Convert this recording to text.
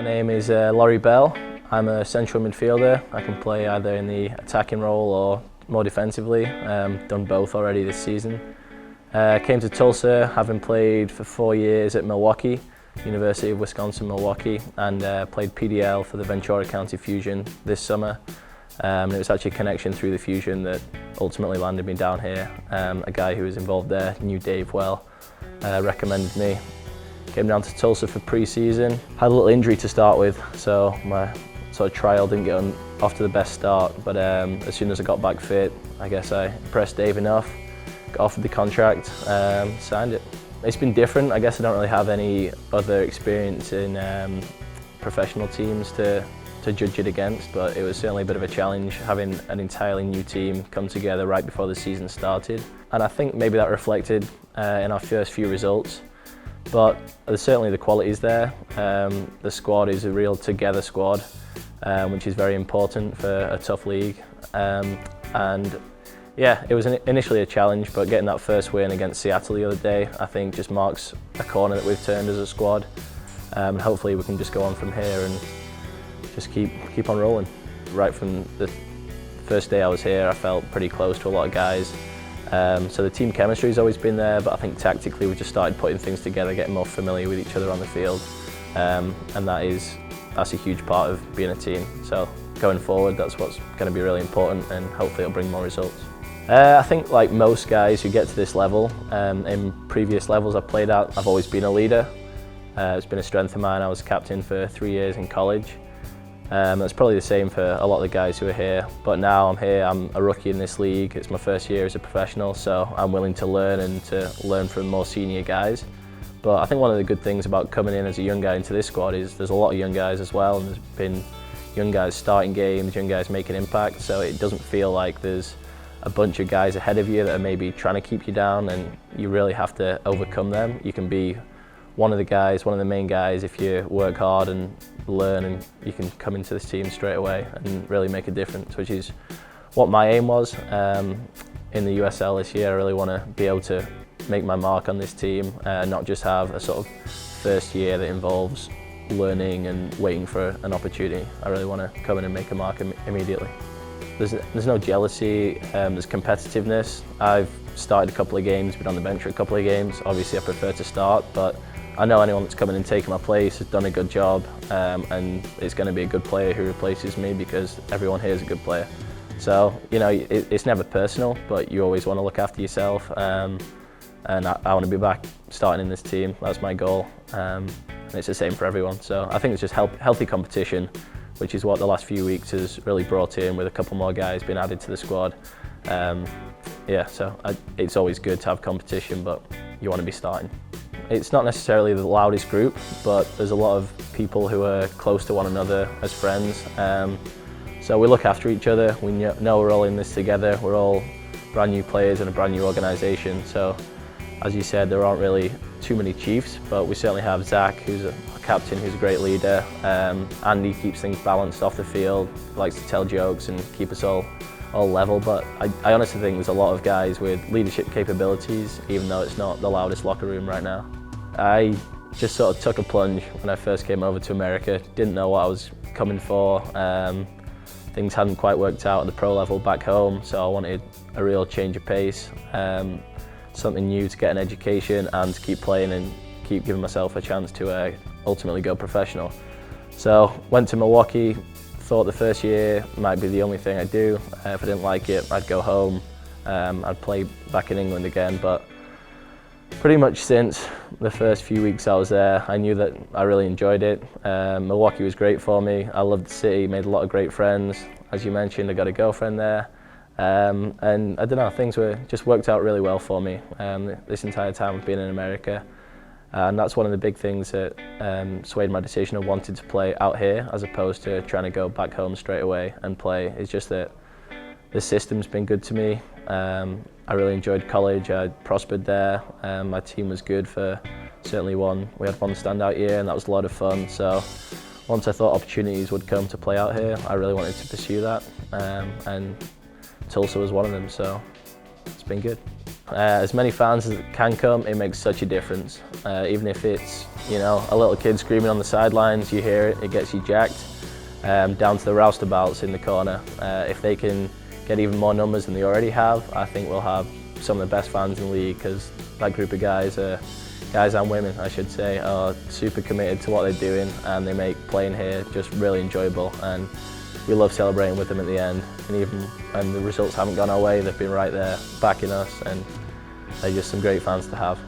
name is Laurie Bell. I'm a central midfielder. I can play either in the attacking role or more defensively. Done both already this season. Came to Tulsa having played for 4 years at Milwaukee, University of Wisconsin-Milwaukee, and played PDL for the Ventura County Fusion this summer. It was actually a connection through the Fusion that ultimately landed me down here. A guy who was involved there knew Dave well, recommended me. Came down to Tulsa for pre-season. Had a little injury to start with, so my sort of trial didn't get off to the best start, but as soon as I got back fit, I guess I impressed Dave enough, got offered the contract, signed it. It's been different. I guess I don't really have any other experience in professional teams to judge it against, but it was certainly a bit of a challenge having an entirely new team come together right before the season started. And I think maybe that reflected in our first few results. But there's certainly the qualities there. The squad is a real together squad, which is very important for a tough league. And yeah, it was initially a challenge, but getting that first win against Seattle the other day, I think just marks a corner that we've turned as a squad. And hopefully we can just go on from here and just keep on rolling. Right from the first day I was here, I felt pretty close to a lot of guys. So the team chemistry has always been there, but I think tactically we just started putting things together, getting more familiar with each other on the field, and that's a huge part of being a team. So going forward, that's what's going to be really important, and hopefully it'll bring more results. I think like most guys who get to this level, in previous levels I've played at, I've always been a leader. It's been a strength of mine. I was captain for 3 years in college. That's probably the same for a lot of the guys who are here, but now I'm here, I'm a rookie in this league, it's my first year as a professional, so I'm willing to learn and to learn from more senior guys. But I think one of the good things about coming in as a young guy into this squad is there's a lot of young guys as well, and there's been young guys starting games, young guys making impact, so it doesn't feel like there's a bunch of guys ahead of you that are maybe trying to keep you down, and you really have to overcome them. You can be one of the main guys if you work hard and learn, and you can come into this team straight away and really make a difference, which is what my aim was. In the USL this year, I really want to be able to make my mark on this team, not just have a sort of first year that involves learning and waiting for an opportunity. I really want to come in and make a mark immediately. There's no jealousy, there's competitiveness. I've started a couple of games, been on the bench for a couple of games. Obviously I prefer to start, but I know anyone that's coming and taken my place has done a good job, and it's going to be a good player who replaces me because everyone here is a good player. So, you know, it's never personal, but you always want to look after yourself, and I want to be back starting in this team. That's my goal, and it's the same for everyone. So I think it's just healthy competition, which is what the last few weeks has really brought in, with a couple more guys being added to the squad. Yeah, so it's always good to have competition, but you want to be starting. It's not necessarily the loudest group, but there's a lot of people who are close to one another as friends. So we look after each other. We know we're all in this together. We're all brand new players in a brand new organisation. So as you said, there aren't really too many chiefs, but we certainly have Zach, who's a captain, who's a great leader. Andy keeps things balanced off the field, likes to tell jokes and keep us all level, but I honestly think there's a lot of guys with leadership capabilities, even though it's not the loudest locker room right now. I just sort of took a plunge when I first came over to America, didn't know what I was coming for. Things hadn't quite worked out at the pro level back home, so I wanted a real change of pace, something new to get an education and to keep playing and keep giving myself a chance to ultimately go professional. So went to Milwaukee. Thought the first year might be the only thing I'd do. If I didn't like it, I'd go home. I'd play back in England again, but pretty much since the first few weeks I was there, I knew that I really enjoyed it. Milwaukee was great for me. I loved the city, made a lot of great friends. As you mentioned, I got a girlfriend there. And I don't know, things just worked out really well for me this entire time I've been in America. And that's one of the big things that swayed my decision of wanting to play out here as opposed to trying to go back home straight away and play. It's just that the system's been good to me. I really enjoyed college. I prospered there. My team was good for certainly we had one standout year, and that was a lot of fun. So once I thought opportunities would come to play out here, I really wanted to pursue that. And Tulsa was one of them, so it's been good. As many fans as can come, it makes such a difference. Even if it's, you know, a little kid screaming on the sidelines, you hear it, it gets you jacked. Down to the roustabouts in the corner. If they can get even more numbers than they already have, I think we'll have some of the best fans in the league, because that group of guys and women, I should say, are super committed to what they're doing, and they make playing here just really enjoyable, and we love celebrating with them at the end. And even when the results haven't gone our way, they've been right there backing us, and they're just some great fans to have.